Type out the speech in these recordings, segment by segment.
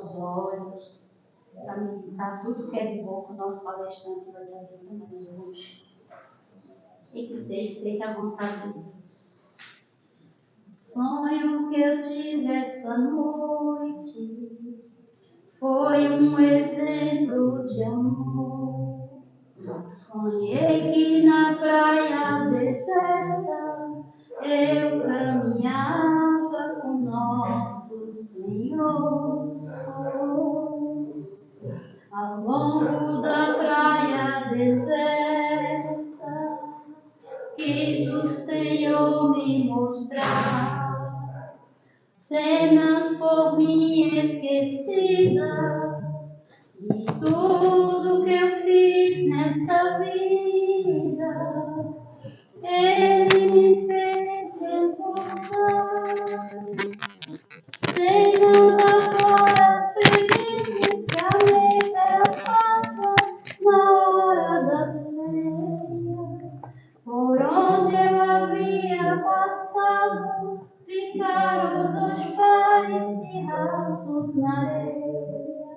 nossos olhos, para meditar tudo que é de bom que o nosso palestrante vai trazer para nós hoje. E que seja feita a vontade de Deus. O sonho que eu tive essa noite foi um exemplo de amor. Sonhei que na praia deserta eu caminhava com nosso Senhor. Ao longo da praia deserta, quis o Senhor me mostrar cenas por mim esquecidas de tudo que eu fiz nessa vida. Ele me fez recordar cenas das horas felizes que a vida passa na hora da ceia. Por onde eu havia passado, ficaram 2 pares de rastros na areia.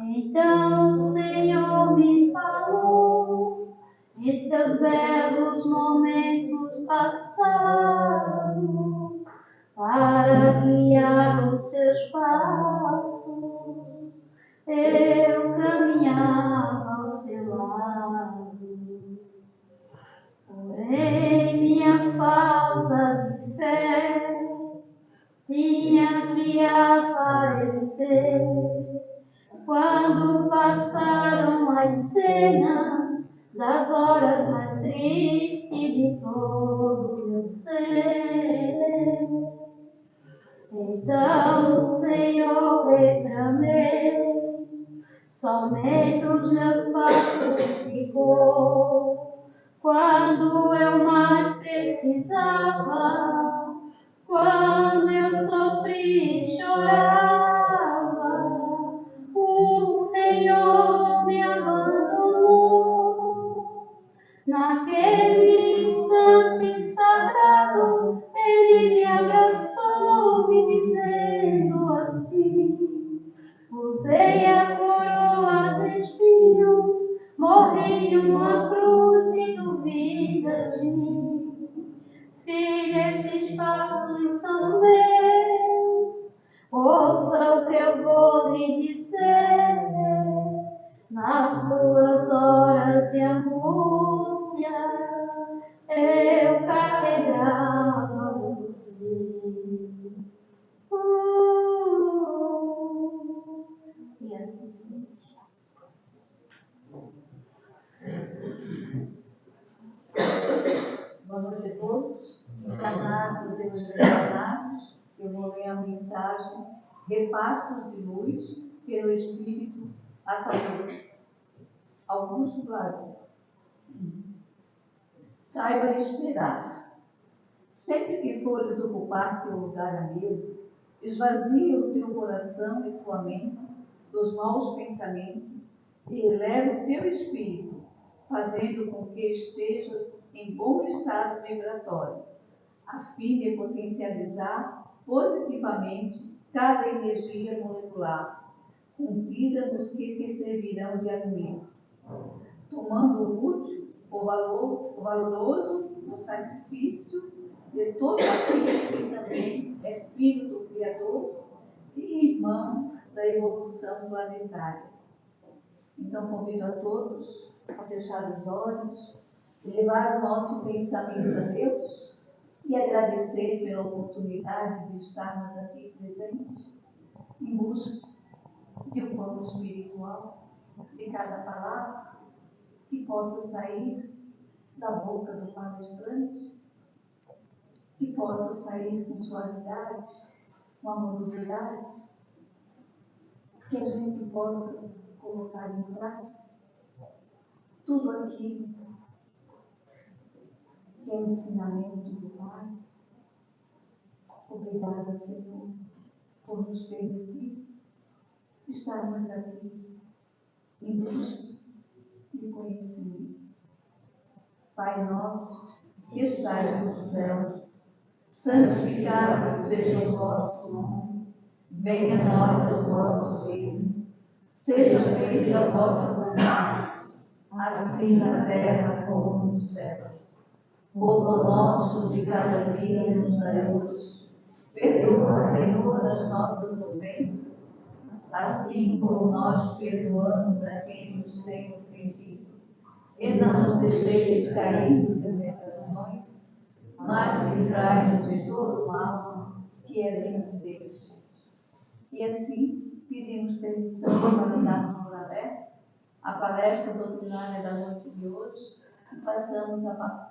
Então o Senhor me falou em seus belos momentos passados, para guiar os seus passos, eu caminhava ao seu lado. Porém, minha falta de fé tinha que aparecer quando passaram as cenas das horas mais tristes de todo o meu ser. Então o Senhor reclamei, somente os meus passos ficou. Quando eu mais precisava, quando eu sofri e chorava, o Senhor me abandonou. Naquele instante sagrado, Ele me abraçou, me dizendo assim: usei a coroa de espinhos, morri numa cruz e duvidas de mim. Filha, esses passos são meus, ouça o que eu vou lhe dizer. Nas suas horas de angústia, eu carregava você. E assim sente. Boa noite a todos. Encarnados e desencarnados, eu vou ler a mensagem Repastos de Luz pelo Espírito Acolhedor. Augusto Blas. Saiba esperar. Sempre que fores ocupar teu lugar à mesa, esvazia o teu coração e tua mente dos maus pensamentos e eleva o teu espírito, fazendo com que estejas em bom estado vibratório, a fim de potencializar positivamente cada energia molecular contida nos que te servirão de alimento, tomando o útil, o valoroso, o sacrifício de todo aquele que também é filho do Criador e irmão da evolução planetária. Então convido a todos a fechar os olhos, levar o nosso pensamento a Deus e agradecer pela oportunidade de estarmos aqui presentes em busca de um plano espiritual de cada palavra que possa sair da boca do palestrante, que possa sair com suavidade, com amorosidade, que a gente possa colocar em prática tudo aquilo que é ensinamento do Pai. Obrigada, Senhor, por nos permitir estarmos aqui em busca de conhecimento. Pai nosso, que estais nos céus, santificado seja o vosso nome. Venha a nós o vosso reino. a vossa vontade, assim na terra como no céu. O pão nosso de cada dia nos dai hoje. Perdoa, Senhor, as nossas ofensas, assim como nós perdoamos a quem nos tem ofendido. E não nos deixeis cair em tentações, mas livrai-nos de todo mal, que assim seja. E assim, pedimos permissão para darmos por aberto a palestra doutrinária da noite de hoje e passamos a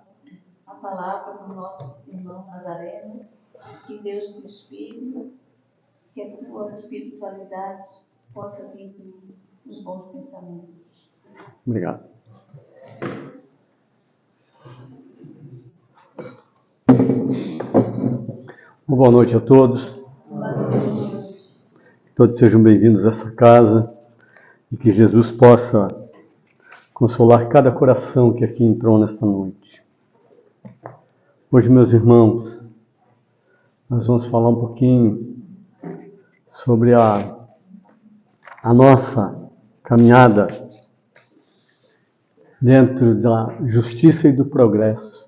palavra para o nosso irmão Nazareno. Que Deus te inspire, que a tua espiritualidade possa vir os bons pensamentos. Obrigado. Boa noite a todos. Boa noite. Que todos sejam bem-vindos a essa casa e que Jesus possa consolar cada coração que aqui entrou nesta noite. Hoje, meus irmãos, nós vamos falar um pouquinho sobre a nossa caminhada dentro da justiça e do progresso.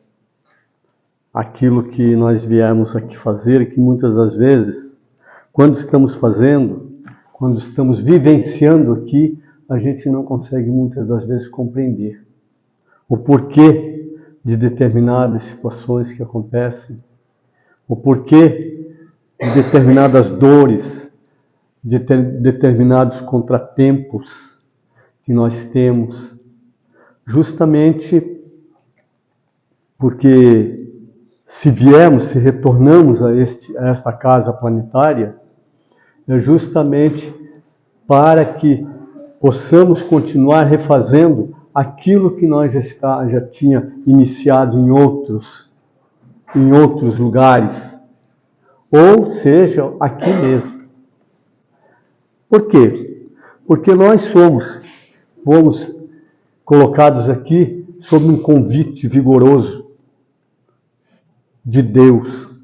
Aquilo que nós viemos aqui fazer e que muitas das vezes, quando estamos fazendo, quando estamos vivenciando aqui, a gente não consegue muitas das vezes compreender o porquê de determinadas situações que acontecem, o porquê de determinadas dores, de determinados contratempos que nós temos, justamente porque se viemos, se retornamos a esta casa planetária, é justamente para que possamos continuar refazendo aquilo que nós já tinha iniciado em outros lugares, ou seja, aqui mesmo. Por quê? Porque nós fomos colocados aqui sob um convite vigoroso de Deus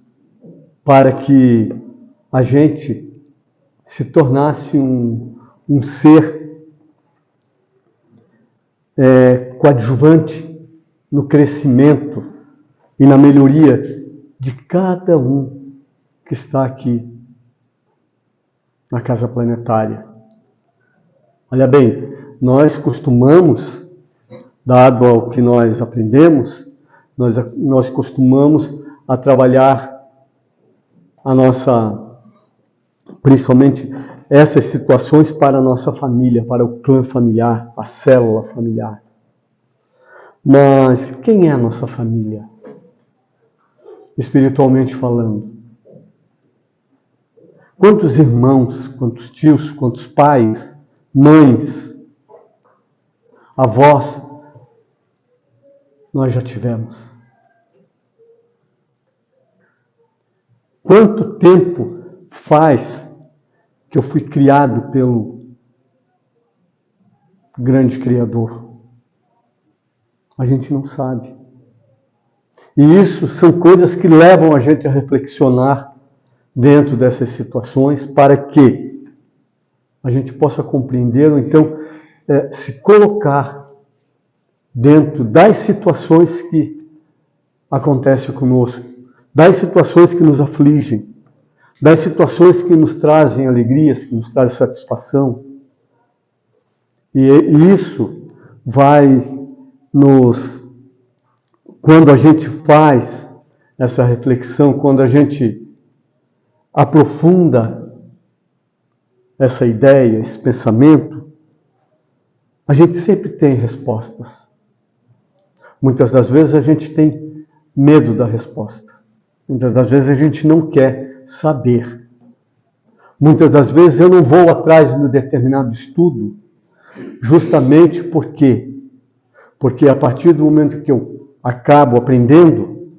para que a gente se tornasse um ser coadjuvante no crescimento e na melhoria de cada um que está aqui na Casa Planetária. Olha bem, nós costumamos, dado ao que nós aprendemos, nós costumamos a trabalhar principalmente essas situações para a nossa família, para o clã familiar, a célula familiar. Mas quem é a nossa família? Espiritualmente falando. Quantos irmãos, quantos tios, quantos pais, mães, avós nós já tivemos? Quanto tempo faz que eu fui criado pelo grande Criador? A gente não sabe. E isso são coisas que levam a gente a reflexionar dentro dessas situações para que a gente possa compreender ou então se colocar dentro das situações que acontecem conosco, das situações que nos afligem, das situações que nos trazem alegrias, que nos trazem satisfação. E isso vai quando a gente faz essa reflexão, quando a gente aprofunda essa ideia, esse pensamento, a gente sempre tem respostas. Muitas das vezes a gente tem medo da resposta. Muitas das vezes a gente não quer saber. Muitas das vezes eu não vou atrás de um determinado estudo, justamente porque a partir do momento que eu acabo aprendendo,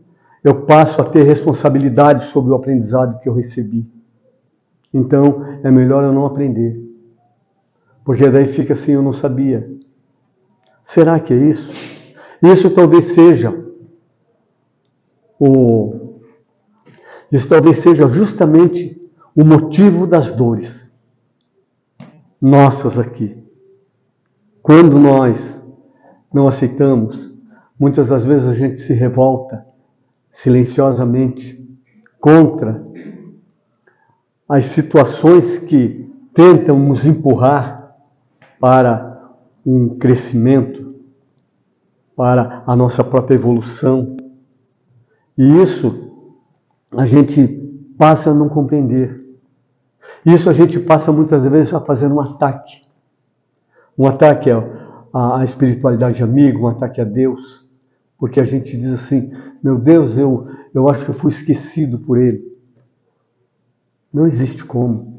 eu passo a ter responsabilidade sobre o aprendizado que eu recebi. Então, é melhor eu não aprender. Porque daí fica assim, eu não sabia. Será que é isso? Isso talvez seja justamente o motivo das dores nossas aqui. quando nós não aceitamos, muitas das vezes a gente se revolta silenciosamente contra as situações que tentam nos empurrar para um crescimento, para a nossa própria evolução. E isso a gente passa a não compreender. Isso a gente passa muitas vezes a fazer um ataque. Um ataque à espiritualidade amiga, um ataque a Deus. Porque a gente diz assim, meu Deus, eu acho que eu fui esquecido por Ele. Não existe como.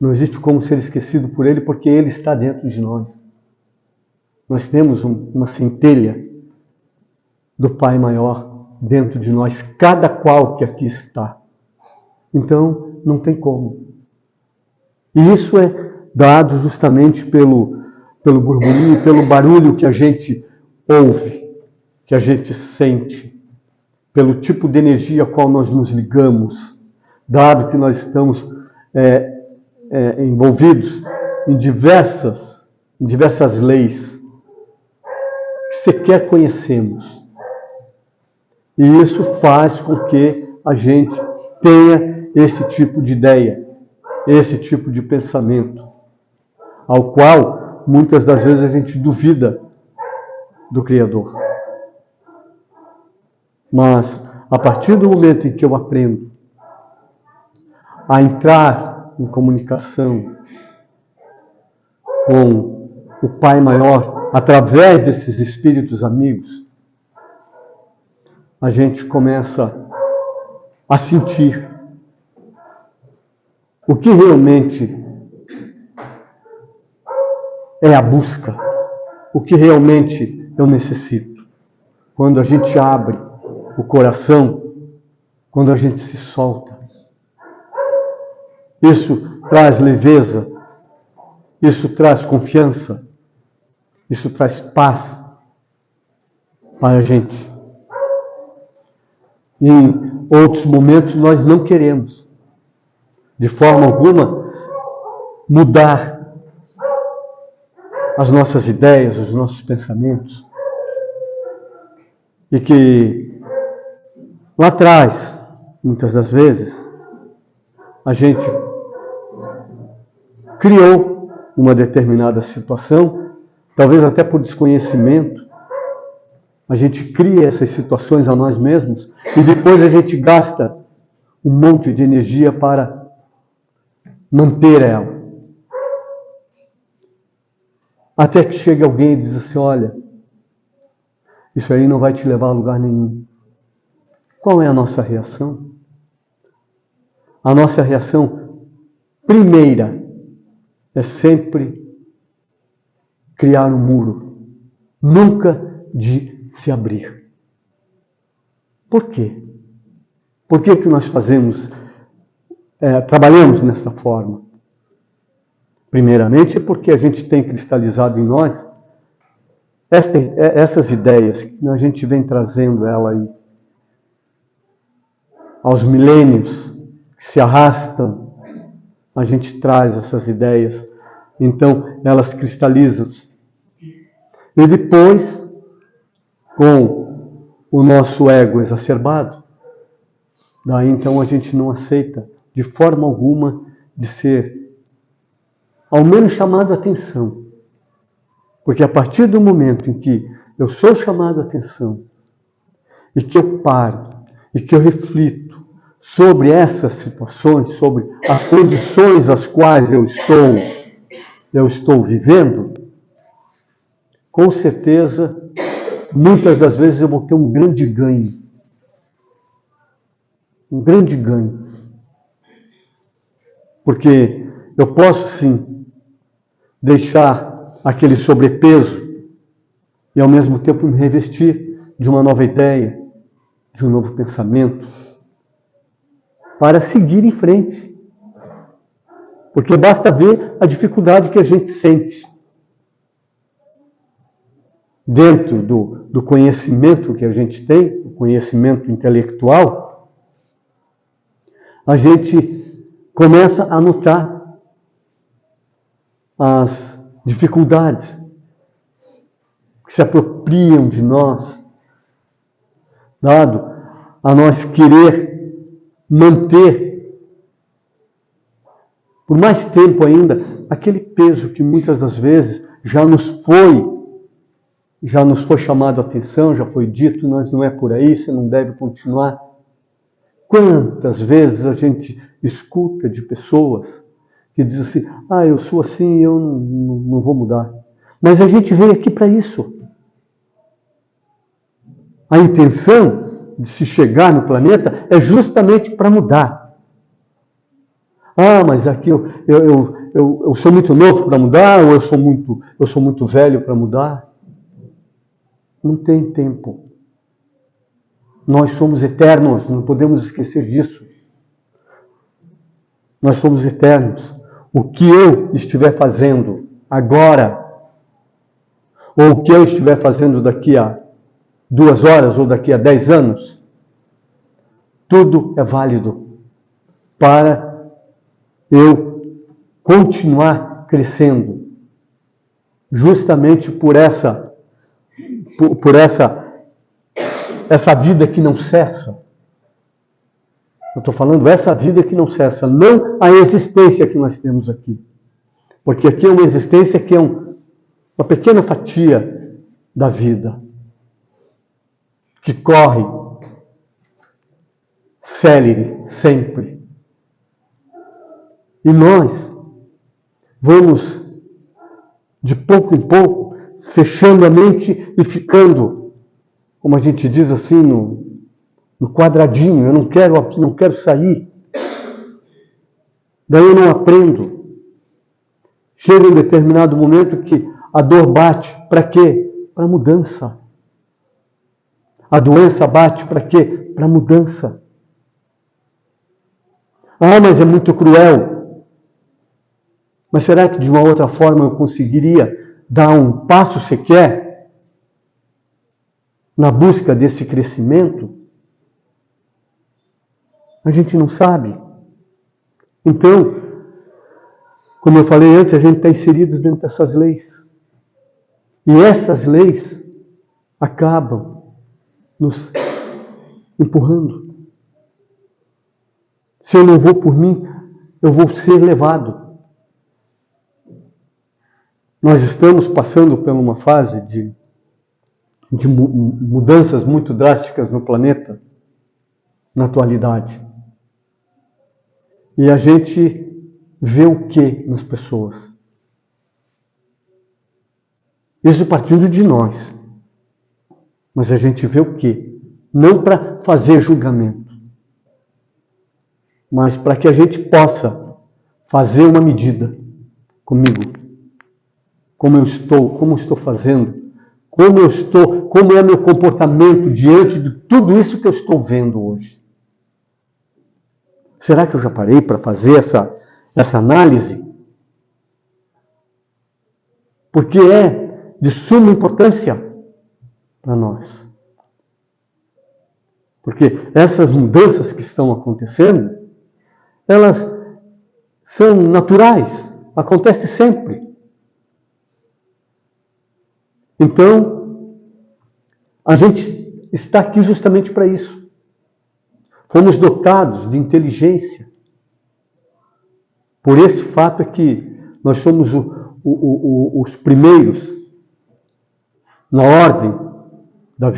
Não existe como ser esquecido por Ele, porque Ele está dentro de nós. Nós temos uma centelha do Pai maior dentro de nós, cada qual que aqui está. Então, não tem como. E isso é dado justamente pelo burburinho, pelo barulho que a gente ouve, que a gente sente, pelo tipo de energia a qual nós nos ligamos, dado que nós estamos envolvidos em diversas leis que sequer conhecemos. E isso faz com que a gente tenha esse tipo de ideia, esse tipo de pensamento, ao qual muitas das vezes a gente duvida do Criador. Mas a partir do momento em que eu aprendo a entrar em comunicação com o Pai Maior, através desses espíritos amigos, a gente começa a sentir o que realmente é a busca, o que realmente eu necessito. Quando a gente abre o coração, quando a gente se solta. Isso traz leveza, isso traz confiança, isso traz paz para a gente. Em outros momentos nós não queremos, de forma alguma, mudar as nossas ideias, os nossos pensamentos. E que lá atrás, muitas das vezes, a gente criou uma determinada situação, talvez até por desconhecimento, a gente cria essas situações a nós mesmos e depois a gente gasta um monte de energia para manter ela. Até que chega alguém e diz assim, olha, isso aí não vai te levar a lugar nenhum. Qual é a nossa reação? A nossa reação primeira é sempre criar um muro, nunca de se abrir. Por quê? Por que que nós trabalhamos dessa forma? Primeiramente porque a gente tem cristalizado em nós essas ideias, que a gente vem trazendo ela aí aos milênios, que se arrastam, a gente traz essas ideias, então elas cristalizam-se. E depois, com o nosso ego exacerbado, daí então a gente não aceita de forma alguma de ser, ao menos, chamado a atenção. Porque a partir do momento em que eu sou chamado a atenção, e que eu paro, e que eu reflito sobre essas situações, sobre as condições às quais eu estou vivendo, com certeza, muitas das vezes eu vou ter um grande ganho. Um grande ganho. Porque eu posso, sim, deixar aquele sobrepeso e, ao mesmo tempo, me revestir de uma nova ideia, de um novo pensamento, para seguir em frente. Porque basta ver a dificuldade que a gente sente dentro do conhecimento que a gente tem, o conhecimento intelectual, a gente começa a notar as dificuldades que se apropriam de nós, dado a nós querer manter, por mais tempo ainda, aquele peso que muitas das vezes já nos foi chamado a atenção, já foi dito, mas não é por aí, você não deve continuar. Quantas vezes a gente escuta de pessoas que dizem assim, eu sou assim, eu não vou mudar. Mas a gente veio aqui para isso. A intenção de se chegar no planeta é justamente para mudar. Mas aqui eu sou muito novo para mudar, ou eu sou muito velho para mudar. Não tem tempo. Nós somos eternos, não podemos esquecer disso. Nós somos eternos. O que eu estiver fazendo agora, ou o que eu estiver fazendo daqui a 2 horas ou daqui a 10 anos, tudo é válido para eu continuar crescendo, justamente por essa vida que não cessa. Eu estou falando essa vida que não cessa, não a existência que nós temos aqui. Porque aqui é uma existência que é uma pequena fatia da vida, que corre célere sempre. E nós vamos, de pouco em pouco, fechando a mente e ficando, como a gente diz assim, no quadradinho. Eu não quero sair. Daí eu não aprendo. Chega um determinado momento que a dor bate. Para quê? Para mudança. A doença bate para quê? Para mudança. Mas é muito cruel. Mas será que de uma outra forma eu conseguiria dar um passo sequer na busca desse crescimento? A gente não sabe. Então, como eu falei antes, a gente está inserido dentro dessas leis. E essas leis acabam nos empurrando. Se eu não vou por mim, eu vou ser levado. Nós estamos passando por uma fase de mudanças muito drásticas no planeta, na atualidade. E a gente vê o que nas pessoas? Isso partindo de nós. Mas a gente vê o que? Não para fazer julgamento, mas para que a gente possa fazer uma medida comigo. Como eu estou fazendo, como é meu comportamento diante de tudo isso que eu estou vendo hoje. Será que eu já parei para fazer essa análise? Porque é de suma importância para nós. Porque essas mudanças que estão acontecendo, elas são naturais, acontecem sempre. Então, a gente está aqui justamente para isso. Fomos dotados de inteligência. Por esse fato é que nós somos os primeiros na ordem da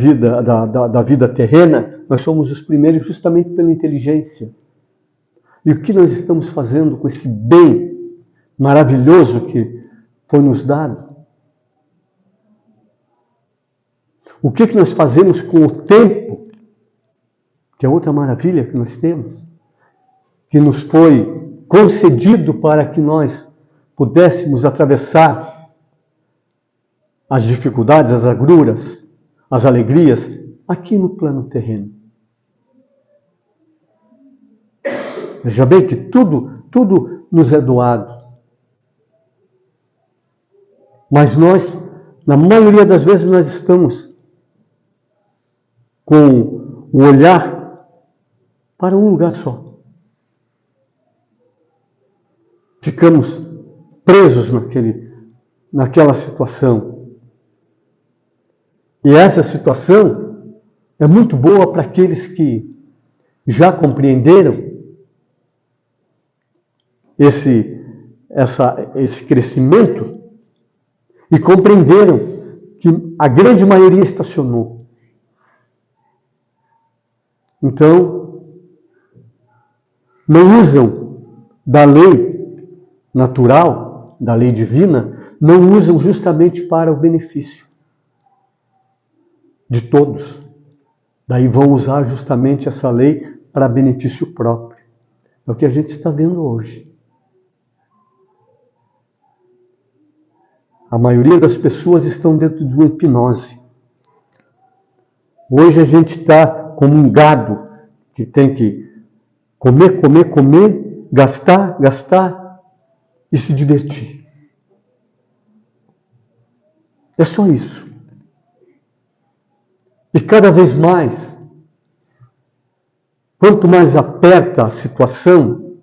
vida terrena. Nós somos os primeiros justamente pela inteligência. E o que nós estamos fazendo com esse bem maravilhoso que foi nos dado? O que nós fazemos com o tempo, que é outra maravilha que nós temos, que nos foi concedido para que nós pudéssemos atravessar as dificuldades, as agruras, as alegrias, aqui no plano terreno. Veja bem que tudo nos é doado. Mas nós, na maioria das vezes, nós estamos com o olhar para um lugar só. Ficamos presos naquela situação. E essa situação é muito boa para aqueles que já compreenderam esse crescimento e compreenderam que a grande maioria estacionou. Então, não usam da lei natural, da lei divina, não usam justamente para o benefício de todos. Daí vão usar justamente essa lei para benefício próprio. É o que a gente está vendo hoje. A maioria das pessoas estão dentro de uma hipnose. Hoje a gente está como um gado que tem que comer, comer, comer, gastar, gastar e se divertir. É só isso. E cada vez mais, quanto mais aperta a situação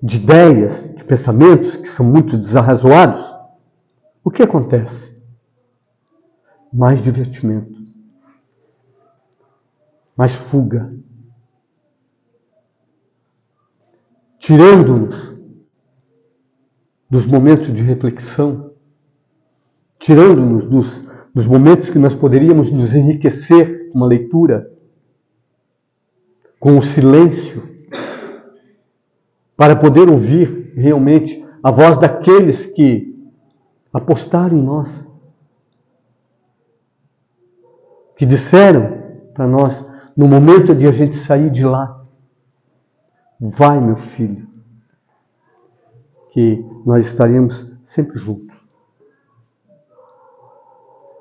de ideias, de pensamentos que são muito desarrazoados, o que acontece? Mais divertimento, mais fuga, tirando-nos dos momentos de reflexão, tirando-nos dos momentos que nós poderíamos nos enriquecer com uma leitura, com o silêncio, para poder ouvir realmente a voz daqueles que apostaram em nós, que disseram para nós, no momento de a gente sair de lá, vai, meu filho, que nós estaremos sempre juntos.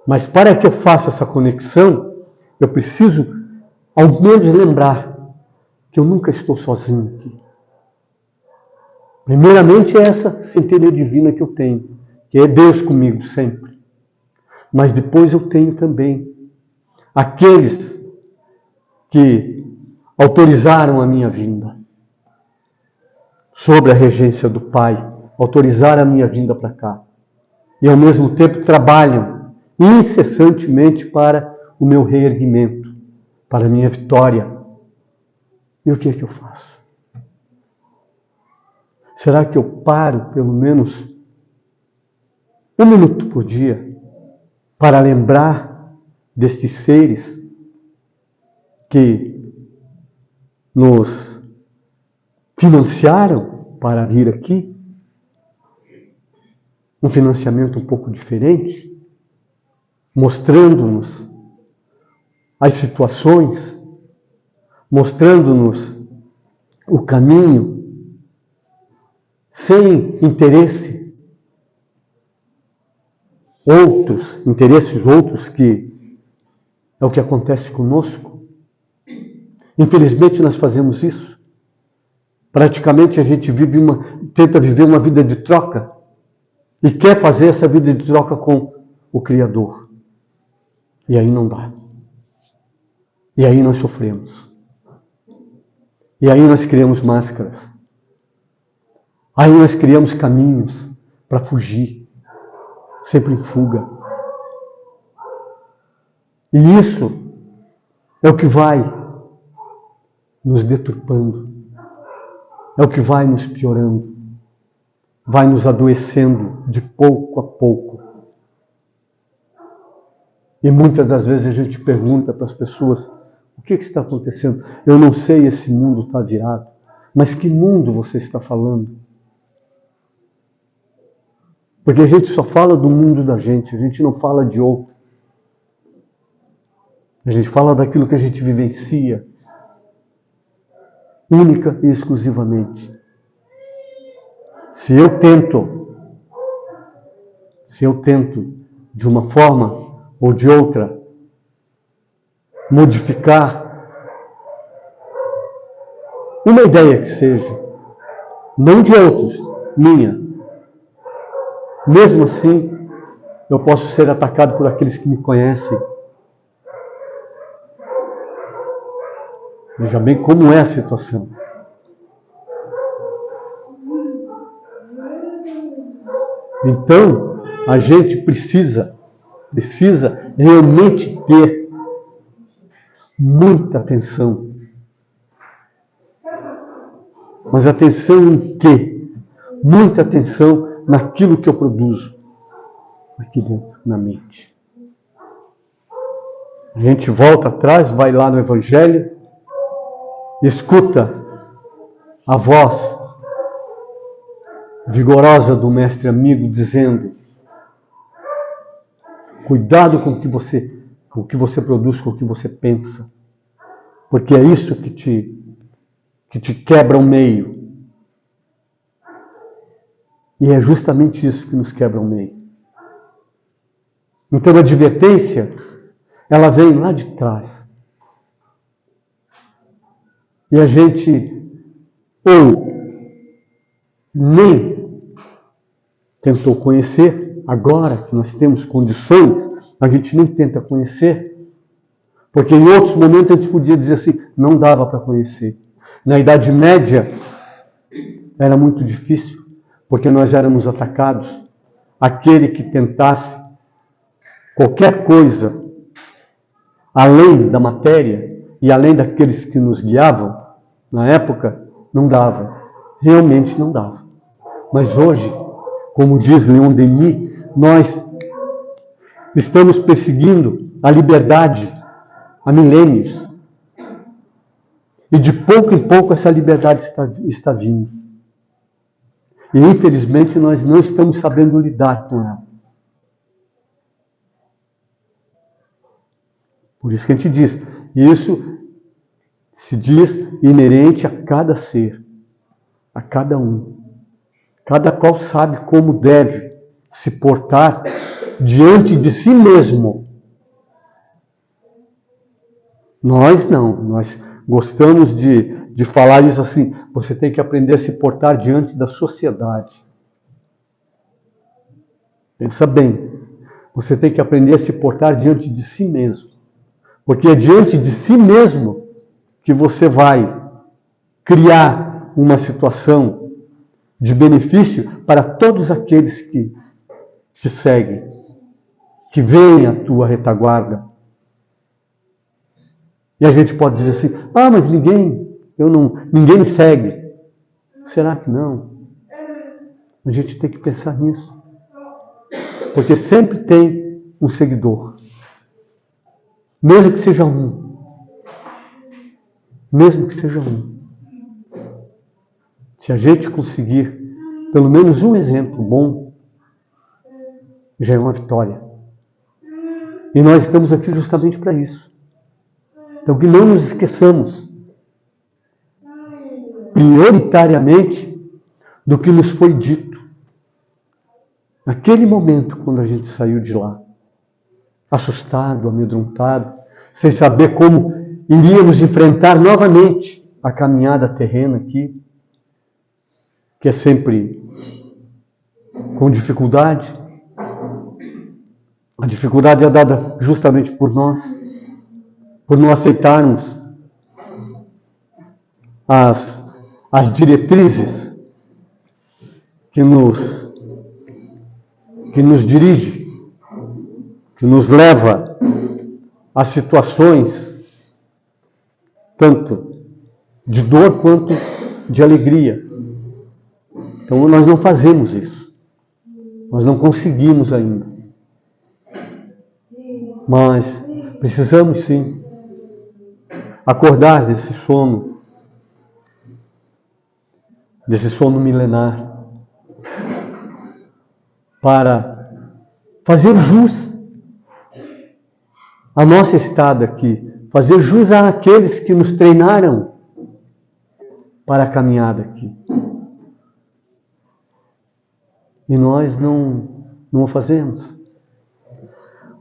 Mas para que eu faça essa conexão, eu preciso ao menos lembrar que eu nunca estou sozinho aqui. Primeiramente, essa centelha divina que eu tenho, que é Deus comigo sempre. Mas depois eu tenho também aqueles que autorizaram a minha vinda, sob a regência do Pai, autorizaram a minha vinda para cá. E ao mesmo tempo trabalham incessantemente para o meu reerguimento, para a minha vitória. E o que é que eu faço? Será que eu paro pelo menos 1 minuto por dia para lembrar destes seres que nos financiaram para vir aqui? Um financiamento um pouco diferente, mostrando-nos as situações, mostrando-nos o caminho, sem interesse, interesses outros que é o que acontece conosco. Infelizmente nós fazemos isso. Praticamente a gente tenta viver uma vida de troca e quer fazer essa vida de troca com o Criador. E aí não dá. E aí nós sofremos. E aí nós criamos máscaras. Aí nós criamos caminhos para fugir, sempre em fuga. E isso é o que vai nos deturpando, é o que vai nos piorando, vai nos adoecendo de pouco a pouco. E muitas das vezes a gente pergunta para as pessoas, o que está acontecendo? Eu não sei, esse mundo está virado. Mas que mundo você está falando? Porque a gente só fala do mundo da gente, a gente não fala de outro. A gente fala daquilo que a gente vivencia, única e exclusivamente. Se eu tento de uma forma ou de outra modificar uma ideia que seja, não de outros, minha, mesmo assim, eu posso ser atacado por aqueles que me conhecem. Veja bem como é a situação. Então, a gente precisa realmente ter muita atenção. Mas atenção em quê? Muita atenção naquilo que eu produzo aqui dentro, na mente. A gente volta atrás, vai lá no Evangelho, escuta a voz vigorosa do mestre amigo dizendo: cuidado com o que você produz, com o que você pensa, porque é isso que te quebra o meio. E é justamente isso que nos quebra o meio. Então a advertência, ela vem lá de trás. E a gente ou nem tentou conhecer, agora que nós temos condições, a gente nem tenta conhecer, porque em outros momentos a gente podia dizer assim, não dava para conhecer. Na Idade Média era muito difícil, porque nós éramos atacados. Aquele que tentasse qualquer coisa além da matéria e além daqueles que nos guiavam, na época, não dava. Realmente não dava. Mas hoje, como diz Leon Denis, nós estamos perseguindo a liberdade há milênios. E de pouco em pouco essa liberdade está vindo. E infelizmente nós não estamos sabendo lidar com ela. Por isso que a gente diz, isso se diz inerente a cada ser, a cada um. Cada qual sabe como deve se portar diante de si mesmo. Nós não, nós gostamos de falar isso assim, você tem que aprender a se portar diante da sociedade. Pensa bem, você tem que aprender a se portar diante de si mesmo. Porque é diante de si mesmo que você vai criar uma situação de benefício para todos aqueles que te seguem, que veem a tua retaguarda. E a gente pode dizer assim, mas ninguém me segue. Será que não? A gente tem que pensar nisso. Porque sempre tem um seguidor. Mesmo que seja um. Mesmo que seja um. Se a gente conseguir pelo menos um exemplo bom, já é uma vitória. E nós estamos aqui justamente para isso. Então que não nos esqueçamos prioritariamente do que nos foi dito. Naquele momento, quando a gente saiu de lá, assustado, amedrontado, sem saber como iríamos enfrentar novamente a caminhada terrena aqui, que é sempre com dificuldade. A dificuldade é dada justamente por nós, por não aceitarmos as diretrizes que nos dirige, que nos leva a situações tanto de dor quanto de alegria. Então nós não fazemos isso. Nós não conseguimos ainda. Mas precisamos sim acordar desse sono milenar, para fazer jus à nossa estada aqui, fazer jus àqueles que nos treinaram para a caminhada aqui. E nós não o fazemos.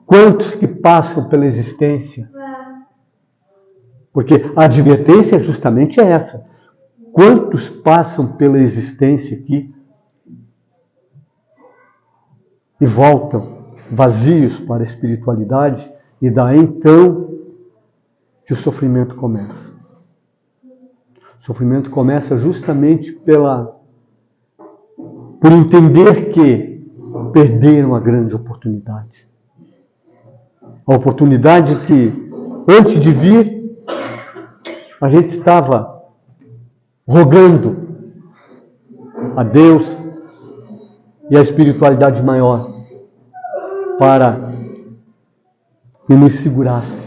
Quantos que passam pela existência? Porque a advertência justamente é essa. Quantos passam pela existência aqui e voltam vazios para a espiritualidade, e daí então que o sofrimento começa. O sofrimento começa justamente por por entender que perderam a grande oportunidade. A oportunidade que, antes de vir, a gente estava rogando a Deus e a espiritualidade maior para que nos segurasse,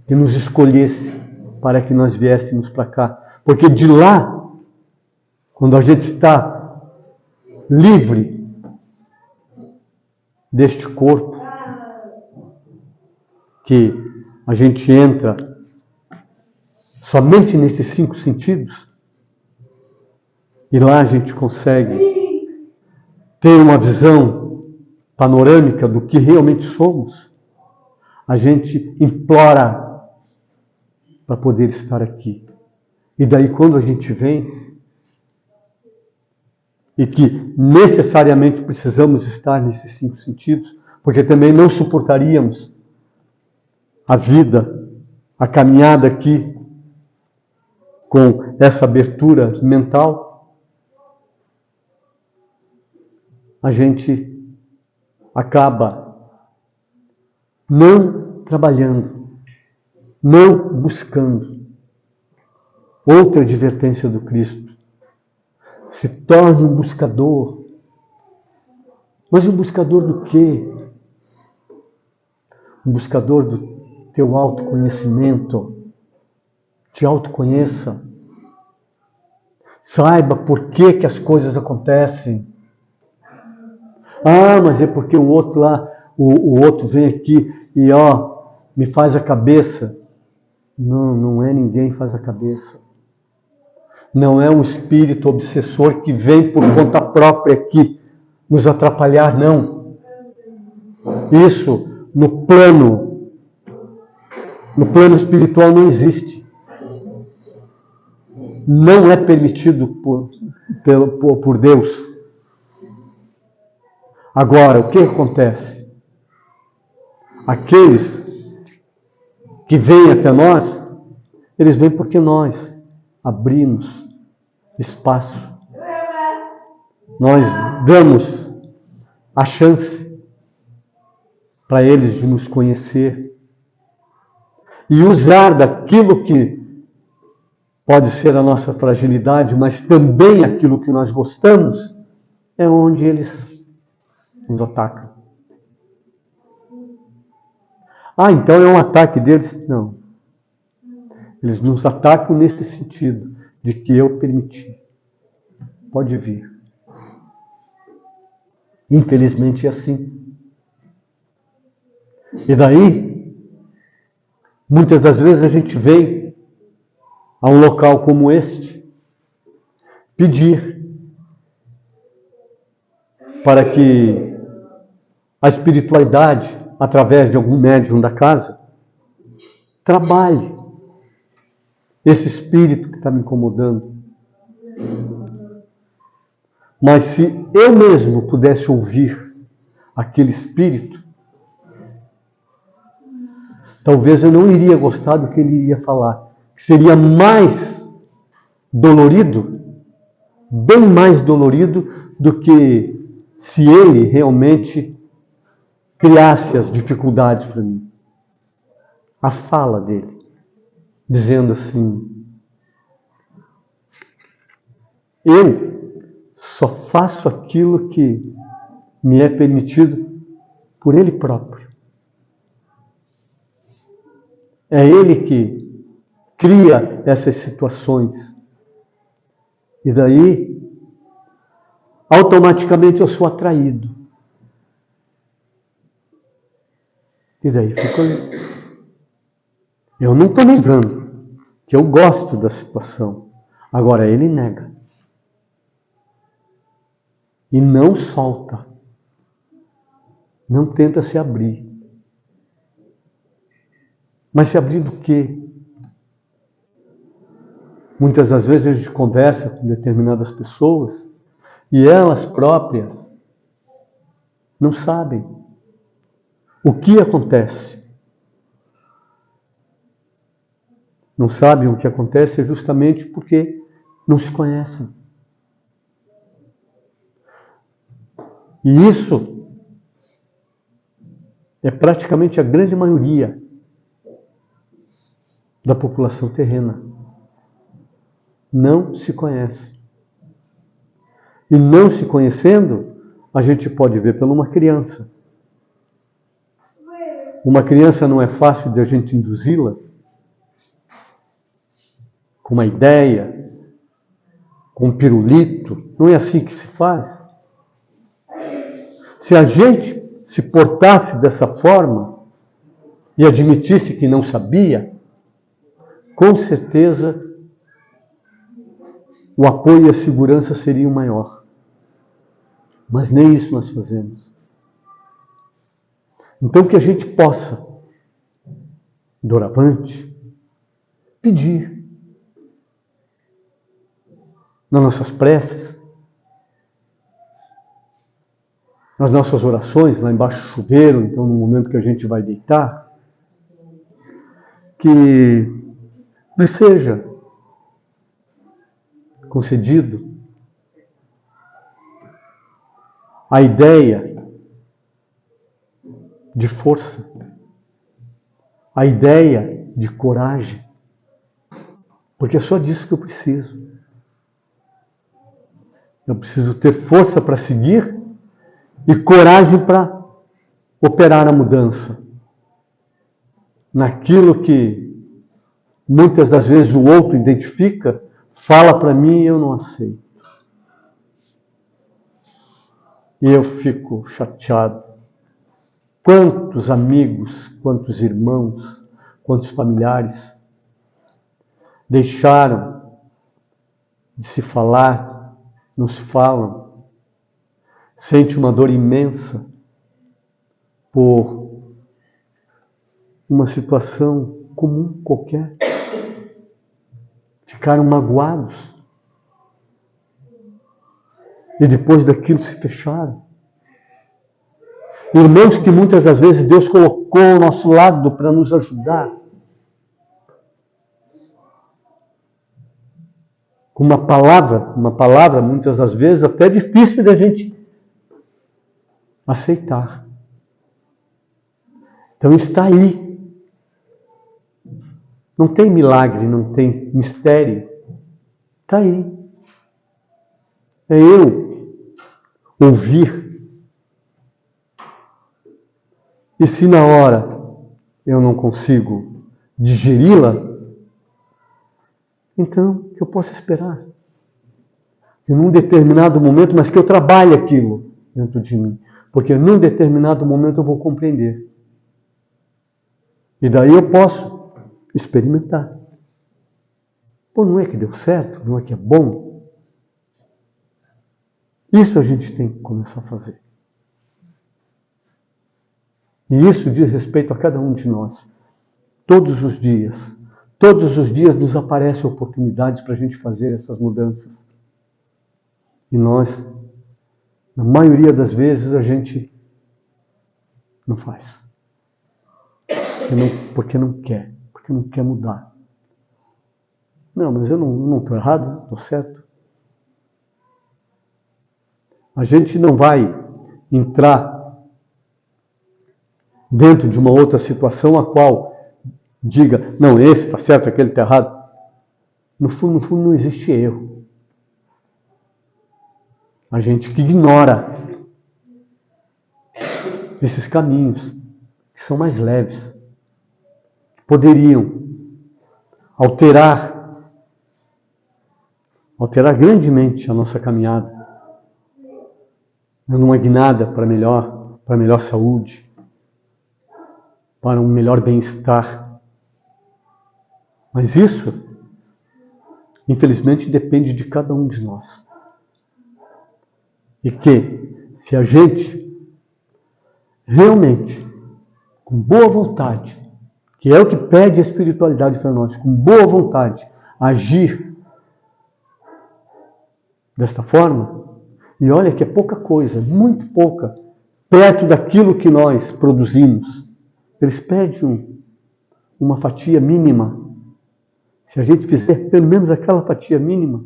que nos escolhesse para que nós viéssemos para cá. Porque de lá, quando a gente está livre deste corpo, que a gente entra somente nesses 5 sentidos, e lá a gente consegue ter uma visão panorâmica do que realmente somos, a gente implora para poder estar aqui. E daí quando a gente vem, e que necessariamente precisamos estar nesses 5 sentidos, porque também não suportaríamos a vida, a caminhada aqui, com essa abertura mental, a gente acaba não trabalhando, não buscando outra advertência do Cristo. Se torne um buscador. Mas um buscador do quê? Um buscador do teu autoconhecimento. Te autoconheça. Saiba por que as coisas acontecem. Ah, mas é porque o outro lá, o outro vem aqui e me faz a cabeça. Não, não é ninguém que faz a cabeça. Não é um espírito obsessor que vem por conta própria aqui nos atrapalhar, não. Isso no plano espiritual não existe. Não é permitido por Deus. Agora, o que acontece? Aqueles que vêm até nós, eles vêm porque nós abrimos espaço. Nós damos a chance para eles de nos conhecer e usar daquilo que pode ser a nossa fragilidade, mas também aquilo que nós gostamos, é onde eles nos atacam. Ah, então é um ataque deles? Não. Eles nos atacam nesse sentido, de que eu permiti. Pode vir. Infelizmente é assim. E daí, muitas das vezes a gente vem a um local como este, pedir para que a espiritualidade, através de algum médium da casa, trabalhe esse espírito que está me incomodando. Mas se eu mesmo pudesse ouvir aquele espírito, talvez eu não iria gostar do que ele iria falar. Que seria mais dolorido, bem mais dolorido do que se ele realmente criasse as dificuldades para mim. A fala dele, dizendo assim: eu só faço aquilo que me é permitido por ele próprio. É ele que cria essas situações. E daí, automaticamente eu sou atraído. E daí fico ali. Eu não estou negando que eu gosto da situação. Agora ele nega. E não solta. Não tenta se abrir. Mas se abrir do quê? Muitas das vezes a gente conversa com determinadas pessoas e elas próprias não sabem o que acontece. Não sabem o que acontece justamente porque não se conhecem. E isso é praticamente a grande maioria da população terrena. Não se conhece. E não se conhecendo, a gente pode ver por uma criança. Uma criança não é fácil de a gente induzi-la com uma ideia, com um pirulito. Não é assim que se faz. Se a gente se portasse dessa forma e admitisse que não sabia, com certeza o apoio e a segurança seriam maior. Mas nem isso nós fazemos. Então que a gente possa, doravante, pedir nas nossas preces, nas nossas orações, lá embaixo do chuveiro, então no momento que a gente vai deitar, que nos seja concedido a ideia de força, a ideia de coragem, porque é só disso que eu preciso. Eu preciso ter força para seguir e coragem para operar a mudança. Naquilo que muitas das vezes o outro identifica, fala para mim e eu não aceito. E eu fico chateado. Quantos amigos, quantos irmãos, quantos familiares deixaram de se falar, não se falam, sente uma dor imensa por uma situação comum qualquer. Ficaram magoados. E depois daquilo se fecharam. Irmãos que muitas das vezes Deus colocou ao nosso lado para nos ajudar. Com uma palavra muitas das vezes até difícil da gente aceitar. Então está aí. Não tem milagre, não tem mistério. Está aí. É eu ouvir. E se na hora eu não consigo digeri-la, então que eu possa esperar. Que num determinado momento, mas que eu trabalhe aquilo dentro de mim. Porque num determinado momento eu vou compreender. E daí eu posso experimentar. Pô, não é que deu certo? Não é que é bom? Isso a gente tem que começar a fazer. E isso diz respeito a cada um de nós. Todos os dias nos aparecem oportunidades para a gente fazer essas mudanças. E nós, na maioria das vezes, a gente não faz. Porque não quer mudar. Não, mas eu não estou errado, estou certo. A gente não vai entrar dentro de uma outra situação a qual diga, não, esse está certo, aquele está errado. No fundo não existe erro. A gente que ignora esses caminhos que são mais leves, poderiam alterar grandemente a nossa caminhada, dando uma guinada para melhor saúde, para um melhor bem-estar. Mas isso, infelizmente, depende de cada um de nós. E que, se a gente realmente, com boa vontade, que é o que pede a espiritualidade para nós, com boa vontade, agir desta forma, e olha que é pouca coisa, muito pouca, perto daquilo que nós produzimos. Eles pedem uma fatia mínima. Se a gente fizer pelo menos aquela fatia mínima,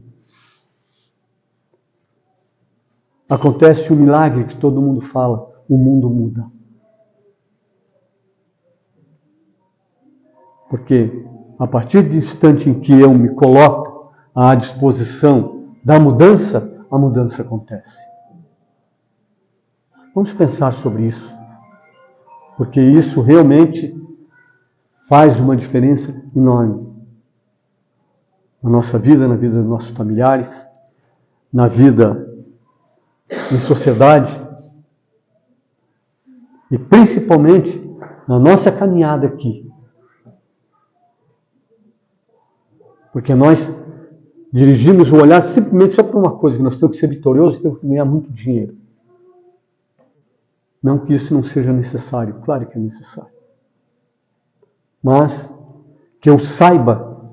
acontece o milagre que todo mundo fala, o mundo muda. Porque a partir do instante em que eu me coloco à disposição da mudança, a mudança acontece. Vamos pensar sobre isso, porque isso realmente faz uma diferença enorme na nossa vida, na vida dos nossos familiares, na vida em sociedade e principalmente na nossa caminhada aqui. Porque nós dirigimos o olhar simplesmente só para uma coisa, que nós temos que ser vitoriosos e temos que ganhar muito dinheiro. Não que isso não seja necessário, claro que é necessário. Mas que eu saiba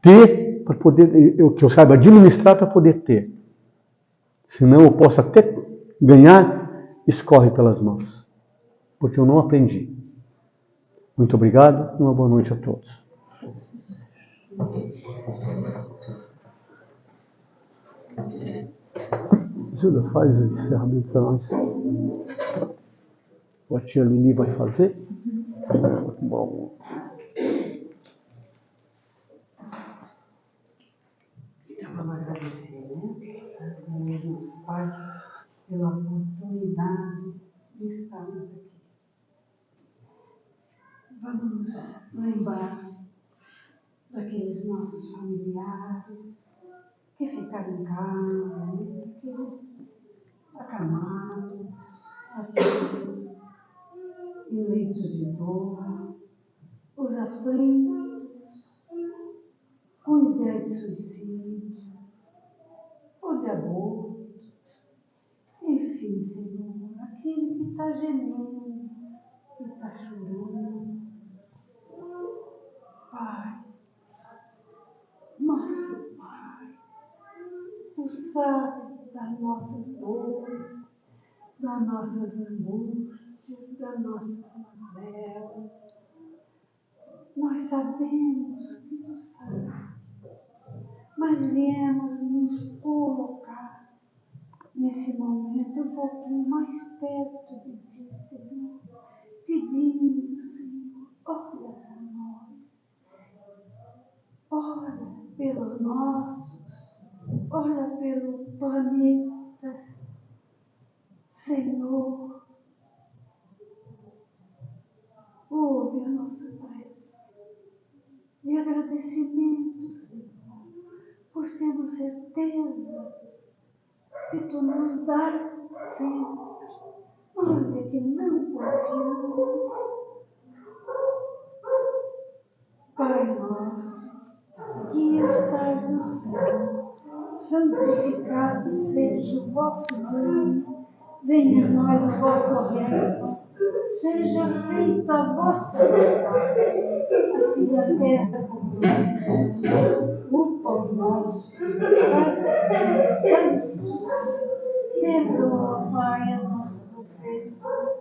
ter para poder, que eu saiba administrar para poder ter. Senão eu posso até ganhar, escorre pelas mãos. Porque eu não aprendi. Muito obrigado e uma boa noite a todos. Zilda, faz o encerramento para nós. A tia Lili vai fazer. Bom. Então, vamos agradecer, né? Meus pais, pela oportunidade de estarmos aqui. Vamos lembrar daqueles nossos familiares que ficaram em casa, né? Aqueles acamados, aqueles em leitos de dor, os aflitos, com ideia de suicídio, ou de aborto, enfim, Senhor, aquele que está gemendo, que está chorando. Pai, nosso Pai, Tu sabes das nossas dores, das nossas angústias, das nossas mazelas. Nós sabemos que Tu sabes, mas viemos nos colocar nesse momento um pouquinho mais perto de Ti, Senhor, pedindo, Senhor, olha para nós, olha pelos nossos, olha pelo planeta, Senhor, ouve a nossa prece de agradecimento, Senhor, por termos certeza que Tu nos dás sempre. Nós é que não confiamos. Pai nosso, que estás nos céus, santificado seja o vosso nome. Venha a nós o vosso reino. Seja feita a vossa vontade, assim na terra como no céu. O pão nosso, cada dia, perdoa, Pai, as nossas ofensas,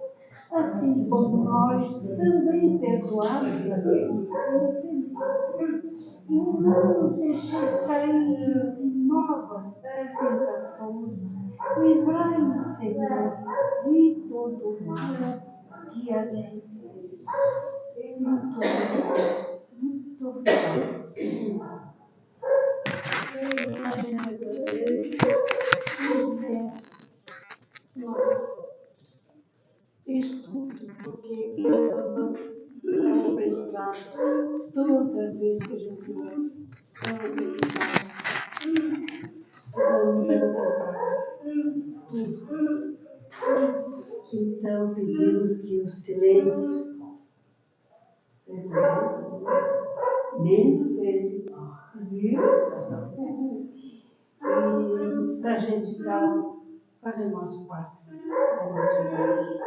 assim como nós também perdoamos a quem nos tem ofendido. E não nos deixeis cair em novas tentações. Livrai-nos, Senhor, de todo o mal, que assim seja. Muito obrigado. Muito obrigado. Estudo, porque é um aprendizado. Toda vez que a gente lê, é um aprendizado. Precisamos lembrar tudo. Então, pedimos que o silêncio permaneça, menos ele, viu? E para a gente fazer o nosso passe da noite de hoje.